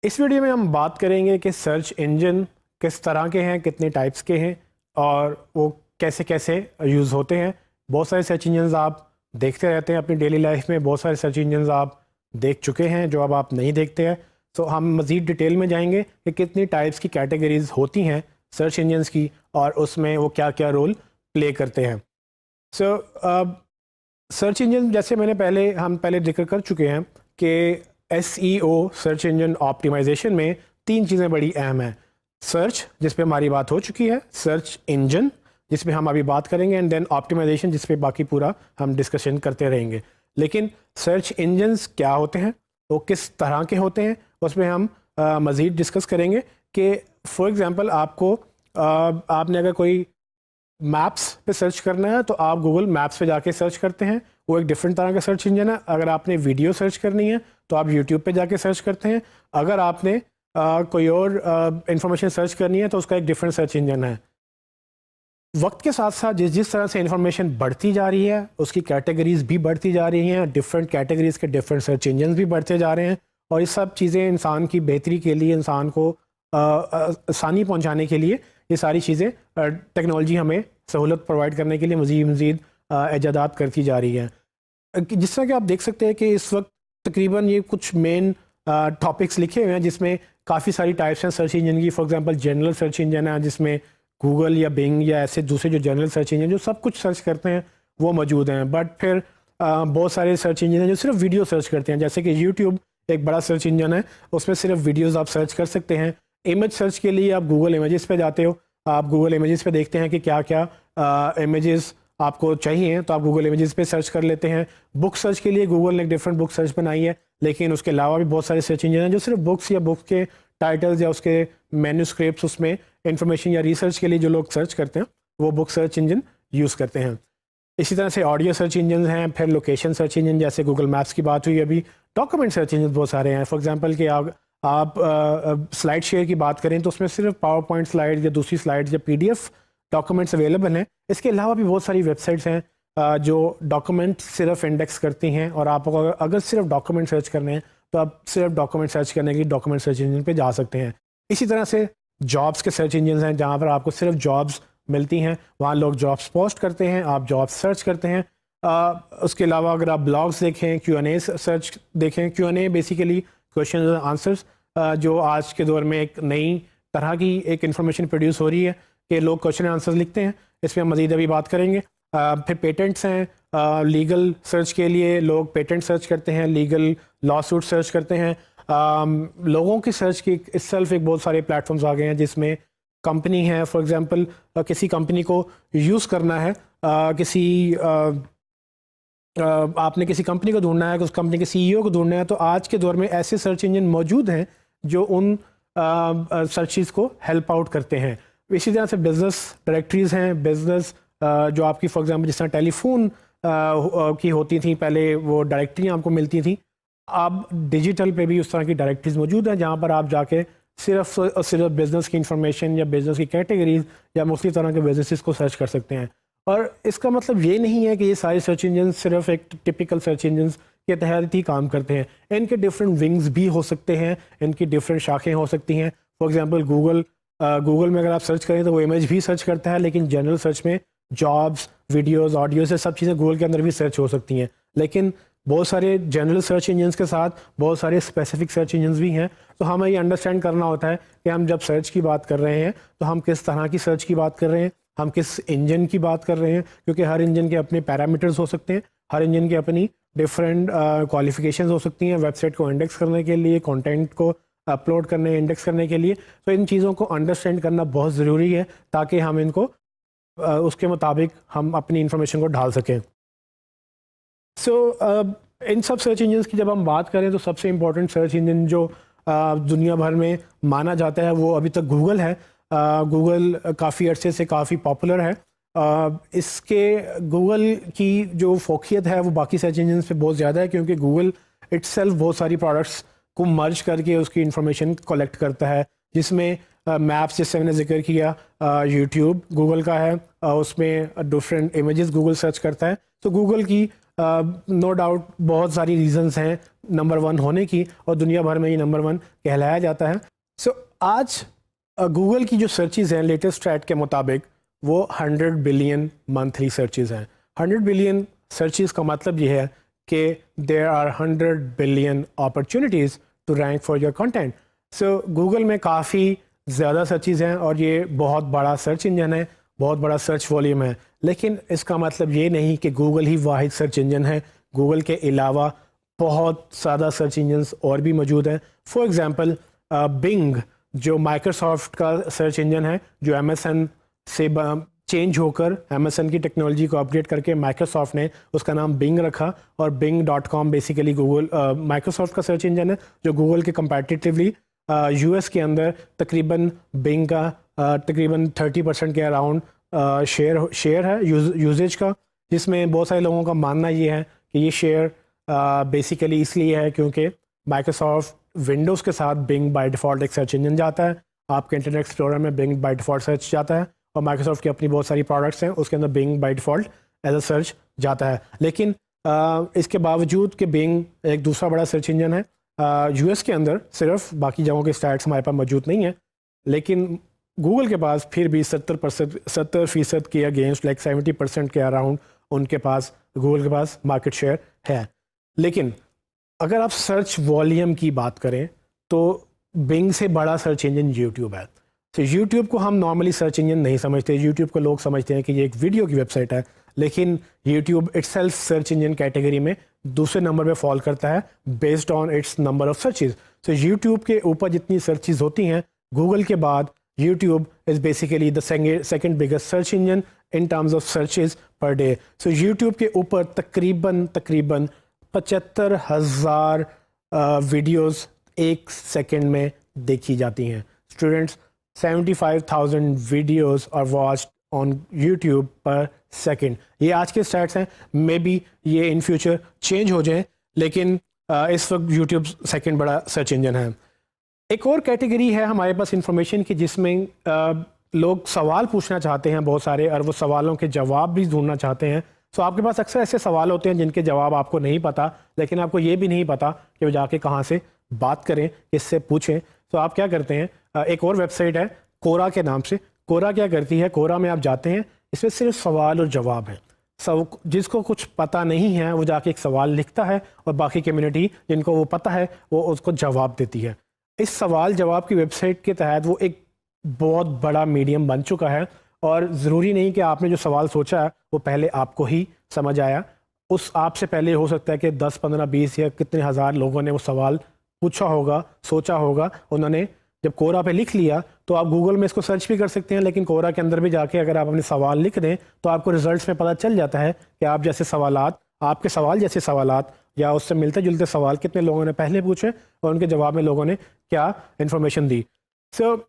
इस वीडियो में हम बात करेंगे कि सर्च इंजन किस तरह के हैं, कितने टाइप्स के हैं और वो कैसे कैसे यूज़ होते हैं। बहुत सारे सर्च इंजन आप देखते रहते हैं अपनी डेली लाइफ में, बहुत सारे सर्च इंजन आप देख चुके हैं जो अब आप नहीं देखते हैं। तो हम मज़ीद डिटेल में जाएंगे कि कितनी टाइप्स की कैटेगरीज होती हैं सर्च इंजन्स की और उसमें वो क्या क्या रोल प्ले करते हैं। सो सर्च इंजन जैसे हम पहले जिक्र कर चुके हैं कि SEO सर्च इंजन ऑप्टिमाइजेशन में तीन चीज़ें बड़ी अहम हैं। सर्च जिस पे हमारी बात हो चुकी है, सर्च इंजन जिस पे हम अभी बात करेंगे, एंड देन ऑप्टिमाइजेशन जिस पे बाकी पूरा हम डिस्कशन करते रहेंगे। लेकिन सर्च इंजन्स क्या होते हैं, वो किस तरह के होते हैं, उसमें हम मज़ीद डिस्कस करेंगे कि फॉर एग्ज़ाम्पल आपने अगर कोई मैप्स पे सर्च करना है तो आप गूगल मैप्स पे जाके सर्च करते हैं, वो एक डिफरेंट तरह का सर्च इंजन है। अगर आपने वीडियो सर्च करनी है तो आप यूट्यूब पे जाके सर्च करते हैं। अगर आपने कोई और इंफॉर्मेशन सर्च करनी है तो उसका एक डिफरेंट सर्च इंजन है। वक्त के साथ साथ जिस जिस तरह से इंफॉर्मेशन बढ़ती जा रही है उसकी कैटेगरीज भी बढ़ती जा रही हैं, डिफरेंट कैटेगरीज के डिफरेंट सर्च इंजन भी बढ़ते जा रहे हैं। और ये सब चीज़ें इंसान की बेहतरी के लिए, इंसान को आसानी पहुंचाने के लिए ये सारी चीज़ें टेक्नोलॉजी हमें सहूलत प्रोवाइड करने के लिए मज़ीद ईजादात करती जा रही है। जिस तरह कि आप देख सकते हैं कि इस वक्त तकरीबन ये कुछ मेन टॉपिक्स लिखे हुए हैं जिसमें काफ़ी सारी टाइप्स हैं सर्च इंजन की। For example general search engine है जिसमें गूगल या बिंग या ऐसे दूसरे जो जनरल सर्च इंजन जो सब कुछ सर्च करते हैं वो मौजूद हैं। बट फिर बहुत सारे सर्च इंजन हैं जो सिर्फ वीडियो सर्च करते हैं, जैसे कि यूट्यूब एक बड़ा सर्च इंजन है, उसमें सिर्फ वीडियोज़ आप सर्च कर सकते हैं। इमेज सर्च के लिए आप गूगल इमेजेस पे जाते हो, आप गूगल इमेजेस पे देखते हैं कि क्या क्या इमेजेस आपको चाहिए तो आप गूगल इमेजेस पे सर्च कर लेते हैं। बुक सर्च के लिए गूगल ने एक डिफरेंट बुक सर्च बनाई है, लेकिन उसके अलावा भी बहुत सारे सर्च इंजन हैं जो सिर्फ बुक्स या बुक के टाइटल्स या उसके मैन्यूस्क्रिप्ट्स उसमें इंफॉर्मेशन या रिसर्च के लिए जो लोग सर्च करते हैं वो बुक सर्च इंजन यूज़ करते हैं। इसी तरह से ऑडियो सर्च इंजन हैं, फिर लोकेशन सर्च इंजन जैसे गूगल मैप्स की बात हुई अभी। डॉक्यूमेंट सर्च इंजन बहुत सारे हैं। फॉर एग्जांपल कि आप स्लाइड शेयर की बात करें तो उसमें सिर्फ पावर पॉइंट स्लाइड या दूसरी स्लाइड्स या PDF डॉक्यूमेंट्स अवेलेबल हैं। इसके अलावा भी बहुत सारी वेबसाइट्स हैं जो डॉक्यूमेंट सिर्फ इंडेक्स करती हैं, और आपको अगर सिर्फ डॉक्यूमेंट सर्च करने हैं तो आप सिर्फ डॉक्यूमेंट सर्च करने के लिए डॉक्यूमेंट सर्च इंजन पे जा सकते हैं। इसी तरह से जॉब्स के सर्च इंजन हैं जहाँ पर आपको सिर्फ जॉब्स मिलती हैं, वहाँ लोग जॉब्स पोस्ट करते हैं, आप जॉब्स सर्च करते हैं। उसके अलावा अगर आप ब्लॉग्स देखें, Q&A सर्च देखें, Q&A बेसिकली क्वेश्चन और आंसर्स, जो आज के दौर में एक नई तरह की एक इन्फॉर्मेशन प्रोड्यूस हो रही है कि लोग क्वेश्चन आंसर्स लिखते हैं। इस पर हम मज़ीद अभी बात करेंगे। फिर पेटेंट्स हैं, लीगल सर्च के लिए लोग पेटेंट सर्च करते हैं, लीगल लॉ सूट सर्च करते हैं। लोगों की सर्च की इट्सेल्फ एक बहुत सारे प्लेटफॉर्म्स आ गए हैं जिसमें कंपनी है, फॉर एग्जांपल किसी कंपनी को यूज़ करना है, आपने किसी कंपनी को ढूंढना है, उस कंपनी के CEO को ढूंढना है, तो आज के दौर में ऐसे सर्च इंजन मौजूद हैं जो उन सर्चेस को हेल्प आउट करते हैं। इसी तरह से बिजनेस डायरेक्टरीज हैं, बिजनेस जो आपकी फॉर एग्जांपल जिस तरह टेलीफोन की होती थी पहले, वो डायरेक्टरी आपको मिलती थी। अब डिजिटल पे भी उस तरह की डायरेक्टरीज मौजूद हैं जहाँ पर आप जाके सिर्फ बिजनेस की इंफॉर्मेशन या बिजनेस की कैटेगरीज या मुख्तलिफ तरह के बिजनेसेस को सर्च कर सकते हैं। और इसका मतलब ये नहीं है कि ये सारे सर्च इंजन सिर्फ एक टिपिकल सर्च इंजन के तहत ही काम करते हैं। इनके डिफरेंट विंग्स भी हो सकते हैं, इनकी डिफरेंट शाखें हो सकती हैं। फॉर एग्जांपल गूगल में अगर आप सर्च करें तो वो इमेज भी सर्च करता है, लेकिन जनरल सर्च में जॉब्स, वीडियोस, ऑडियो से सब चीज़ें गूगल के अंदर भी सर्च हो सकती हैं। लेकिन बहुत सारे जनरल सर्च इंजन्स के साथ बहुत सारे स्पेसिफिक सर्च इंजन्स भी हैं। तो हमें ये अंडरस्टैंड करना होता है कि हम जब सर्च की बात कर रहे हैं तो हम किस तरह की सर्च की बात कर रहे हैं, हम किस इंजन की बात कर रहे हैं, क्योंकि हर इंजन के अपने पैरामीटर्स हो सकते हैं, हर इंजन की अपनी डिफरेंट क्वालिफिकेशंस हो सकती हैं वेबसाइट को इंडेक्स करने के लिए, कंटेंट को अपलोड करने, इंडेक्स करने के लिए। तो इन चीज़ों को अंडरस्टैंड करना बहुत ज़रूरी है ताकि हम इनको उसके मुताबिक हम अपनी इंफॉर्मेशन को ढाल सकें। इन सब सर्च इंजन की जब हम बात करें तो सबसे इम्पोर्टेंट सर्च इंजन जो दुनिया भर में माना जाता है वो अभी तक गूगल है। गूगल काफ़ी अरसे से काफ़ी पॉपुलर है। इसके गूगल की जो फोकियत है वो बाकी सर्च इंजन से बहुत ज़्यादा है, क्योंकि गूगल इट्सेल्फ बहुत सारी प्रोडक्ट्स को मर्ज करके उसकी इंफॉर्मेशन कलेक्ट करता है, जिसमें मैप्स जैसे मैंने जिक्र किया, यूट्यूब गूगल का है, उसमें डिफरेंट इमेजेस गूगल सर्च करता है। तो गूगल की नो डाउट बहुत सारी रीजंस हैं नंबर 1 होने की, और दुनिया भर में ये नंबर 1 कहलाया जाता है। सो आज गूगल की जो सर्चेज़ हैं लेटेस्ट स्टैट के मुताबिक वो 100 बिलियन मंथली सर्चेज़ हैं। 100 बिलियन सर्चेज़ का मतलब ये है कि there are 100 billion opportunities to rank for your content. So Google में काफ़ी ज़्यादा सर्चेज़ हैं और ये बहुत बड़ा सर्च इंजन है, बहुत बड़ा सर्च वॉल्यूम है। लेकिन इसका मतलब ये नहीं कि गूगल ही वाहिद सर्च इंजन है। गूगल के अलावा बहुत ज़्यादा सर्च इंजन्स और भी मौजूद हैं। फॉर एग्ज़ाम्पल बिंग जो माइक्रोसॉफ्ट का सर्च इंजन है, जो अमेज़न से चेंज होकर अमेज़न की टेक्नोलॉजी को अपडेट करके माइक्रोसॉफ्ट ने उसका नाम बिंग रखा, और bing.com बेसिकली गूगल माइक्रोसॉफ्ट का सर्च इंजन है जो गूगल के कंपैरेटिवली यूएस के अंदर तकरीबन बिंग का तकरीबन 30% के अराउंड शेयर है यूजेज का, जिसमें बहुत सारे लोगों का मानना ये है कि ये शेयर बेसिकली इसलिए है क्योंकि माइक्रोसॉफ्ट विंडोज़ के साथ बिंग बाय डिफ़ॉल्ट एक सर्च इंजन जाता है। आपके इंटरनेट एक्सप्लोरर में बिंग बाय डिफ़ॉल्ट सर्च जाता है, और माइक्रोसॉफ्ट की अपनी बहुत सारी प्रोडक्ट्स हैं उसके अंदर Bing by default as a search जाता है। लेकिन इसके बावजूद कि बिंग एक दूसरा बड़ा सर्च इंजन है यूएस के अंदर, सिर्फ बाकी जगहों के स्टैट्स हमारे पास मौजूद नहीं है, लेकिन गूगल के पास फिर भी 70% के अगेंस्ट लाइक 70% के अराउंड उनके पास गूगल के पास मार्केट शेयर है। लेकिन अगर आप सर्च वॉल्यूम की बात करें तो बिंग से बड़ा सर्च इंजन यूट्यूब है। तो यूट्यूब को हम नॉर्मली सर्च इंजन नहीं समझते। यूट्यूब को लोग समझते हैं कि ये एक वीडियो की वेबसाइट है, लेकिन YouTube itself search engine category में दूसरे नंबर पे फॉल करता है based on it's number of searches. तो यूट्यूब के ऊपर जितनी सर्चेज होती हैं, गूगल के बाद YouTube is basically the second biggest search engine in terms of searches per day. So YouTube के ऊपर तकरीबन 75,000 वीडियोस एक सेकंड में देखी जाती हैं। Students, 75,000 videos are watched on YouTube पर सेकंड। ये आज के स्टैट्स हैं, मे बी ये इन फ्यूचर चेंज हो जाए, लेकिन इस वक्त यूट्यूब सेकंड बड़ा सर्च इंजन है। एक और कैटेगरी है हमारे पास इंफॉर्मेशन की, जिसमें लोग सवाल पूछना चाहते हैं बहुत सारे, और वो सवालों के जवाब भी ढूंढना चाहते हैं। तो आपके पास अक्सर ऐसे सवाल होते हैं जिनके जवाब आपको नहीं पता, लेकिन आपको ये भी नहीं पता कि वो जाके कहाँ से बात करें, किससे पूछें। तो आप क्या करते हैं, एक और वेबसाइट है कोरा के नाम से। कोरा क्या करती है, कोरा में आप जाते हैं, इसमें सिर्फ सवाल और जवाब है। सब जिसको कुछ पता नहीं है वो जाके एक सवाल लिखता है, और बाकी कम्युनिटी जिनको वो पता है वो उसको जवाब देती है। इस सवाल जवाब की वेबसाइट के तहत वो एक बहुत बड़ा मीडियम बन चुका है, और ज़रूरी नहीं कि आपने जो सवाल सोचा है वो पहले आपको ही समझ आया। उस आपसे पहले हो सकता है कि 10, 15, 20 या कितने हज़ार लोगों ने वो सवाल पूछा होगा, सोचा होगा। उन्होंने जब कोरा पे लिख लिया तो आप गूगल में इसको सर्च भी कर सकते हैं, लेकिन कोरा के अंदर भी जाके अगर आप अपने सवाल लिख दें तो आपको रिजल्ट्स में पता चल जाता है कि आप जैसे सवालात, आपके सवाल जैसे सवालात या उससे मिलते जुलते सवाल कितने लोगों ने पहले पूछे और उनके जवाब में लोगों ने क्या इन्फॉर्मेशन दी। सो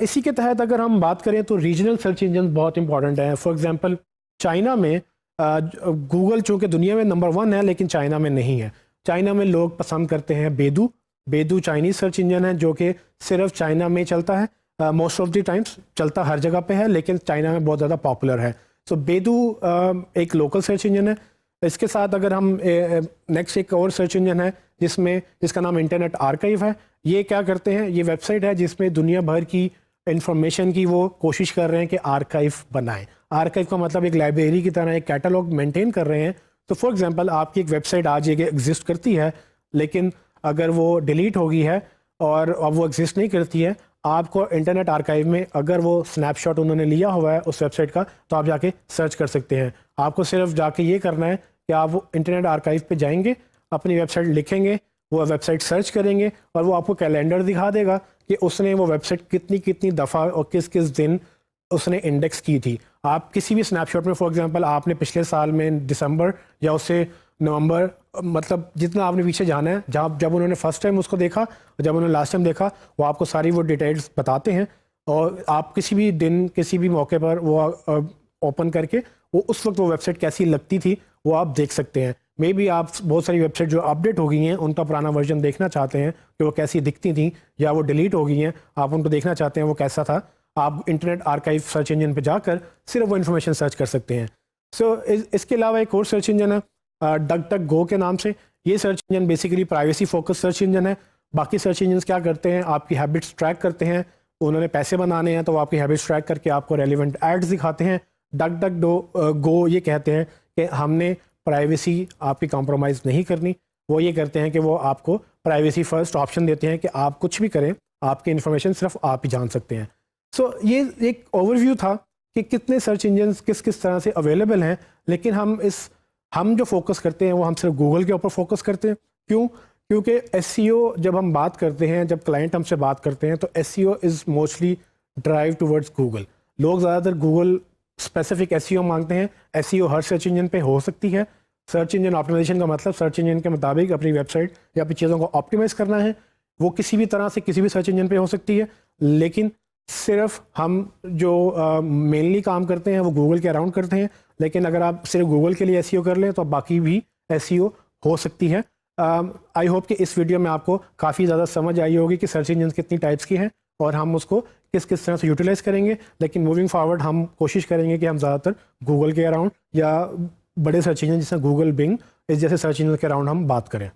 इसी के तहत अगर हम बात करें तो रीजनल सर्च इंजन बहुत इंपॉर्टेंट हैं। फॉर एग्जांपल चाइना में गूगल चूँकि दुनिया में नंबर 1 है, लेकिन चाइना में नहीं है। चाइना में लोग पसंद करते हैं बेदू। बेदू चाइनीज़ सर्च इंजन है जो कि सिर्फ चाइना में चलता है। मोस्ट ऑफ द टाइम्स चलता हर जगह पे है, लेकिन चाइना में बहुत ज़्यादा पॉपुलर है। सो बेदू एक लोकल सर्च इंजन है। इसके साथ अगर हम नेक्स्ट एक और सर्च इंजन है जिसका नाम इंटरनेट आर्काइव है। ये क्या करते हैं, ये वेबसाइट है जिसमें दुनिया भर की इंफॉर्मेशन की वो कोशिश कर रहे हैं कि आर्काइव बनाएं। आर्काइव का मतलब एक लाइब्रेरी की तरह एक कैटलॉग मेंटेन कर रहे हैं। तो फॉर एग्जांपल आपकी एक वेबसाइट आज एक एग्जिस्ट करती है, लेकिन अगर वो डिलीट हो गई है और अब वो एग्जिस्ट नहीं करती है, आपको इंटरनेट आर्काइव में अगर वो स्नैपशॉट उन्होंने लिया हुआ है उस वेबसाइट का, तो आप जाके सर्च कर सकते हैं। आपको सिर्फ जाके ये करना है कि आप वो इंटरनेट आर्काइव पे जाएंगे, अपनी वेबसाइट लिखेंगे, वो वेबसाइट सर्च करेंगे और वो आपको कैलेंडर दिखा देगा कि उसने वो वेबसाइट कितनी कितनी दफ़ा और किस किस दिन उसने इंडेक्स की थी। आप किसी भी स्नैपशॉट में फॉर एग्जांपल आपने पिछले साल में दिसंबर या उससे नवंबर, मतलब जितना आपने पीछे जाना है, जब उन्होंने फर्स्ट टाइम उसको देखा, जब उन्होंने लास्ट टाइम देखा, वो आपको सारी वो डिटेल्स बताते हैं। और आप किसी भी दिन किसी भी मौके पर वो ओपन करके वो उस वक्त वो वेबसाइट कैसी लगती थी वो आप देख सकते हैं। मे बी आप बहुत सारी वेबसाइट जो अपडेट हो गई हैं उनका पुराना वर्जन देखना चाहते हैं कि वो कैसी दिखती थी, या वो डिलीट हो गई हैं, आप उनको देखना चाहते हैं वो कैसा था, आप इंटरनेट आर्काइव सर्च इंजन पे जाकर सिर्फ वो इन्फॉर्मेशन सर्च कर सकते हैं। सो इसके अलावा एक और सर्च इंजन है डक डक गो के नाम से। ये search engine basically privacy focus search engine है। बाकी सर्च इंजन क्या करते हैं, आपकी हैबिट्स ट्रैक करते हैं। उन्होंने पैसे बनाने हैं तो वो आपकी हैबिट्स ट्रैक करके आपको रेलिवेंट एड्स दिखाते हैं। डक डक डो गो ये कहते हैं कि हमने प्राइवेसी आपकी कॉम्प्रोमाइज़ नहीं करनी। वो ये करते हैं कि वो आपको प्राइवेसी फर्स्ट ऑप्शन देते हैं कि आप कुछ भी करें, आपकी इन्फॉर्मेशन सिर्फ आप ही जान सकते हैं। सो ये एक ओवरव्यू था कि कितने सर्च इंजन किस किस तरह से अवेलेबल हैं, लेकिन हम जो फोकस करते हैं वो हम सिर्फ गूगल के ऊपर फोकस करते हैं। क्यों? क्योंकि एसईओ जब हम बात करते हैं, जब क्लाइंट हमसे बात करते हैं, तो SEO is mostly drive towards Google. लोग ज़्यादातर गूगल स्पेसिफिक एसईओ मांगते हैं। एसईओ हर सर्च इंजन पे हो सकती है। सर्च इंजन ऑप्टिमाइजेशन का मतलब सर्च इंजन के मुताबिक अपनी वेबसाइट या अपनी चीज़ों को ऑप्टिमाइज़ करना है। वो किसी भी तरह से किसी भी सर्च इंजन पे हो सकती है, लेकिन सिर्फ हम जो मेनली काम करते हैं वो गूगल के अराउंड करते हैं। लेकिन अगर आप सिर्फ गूगल के लिए एसईओ कर लें तो बाकी भी एसईओ हो सकती है। आई होप कि इस वीडियो में आपको काफ़ी ज़्यादा समझ आई होगी कि सर्च इंजन कितनी टाइप्स की हैं और हम उसको किस किस तरह से यूटिलाइज़ करेंगे। लेकिन मूविंग फॉरवर्ड हम कोशिश करेंगे कि हम ज़्यादातर गूगल के अराउंड या बड़े सर्च इंजन जैसे गूगल, बिंग इस जैसे सर्च इंजन के अराउंड हम बात करें।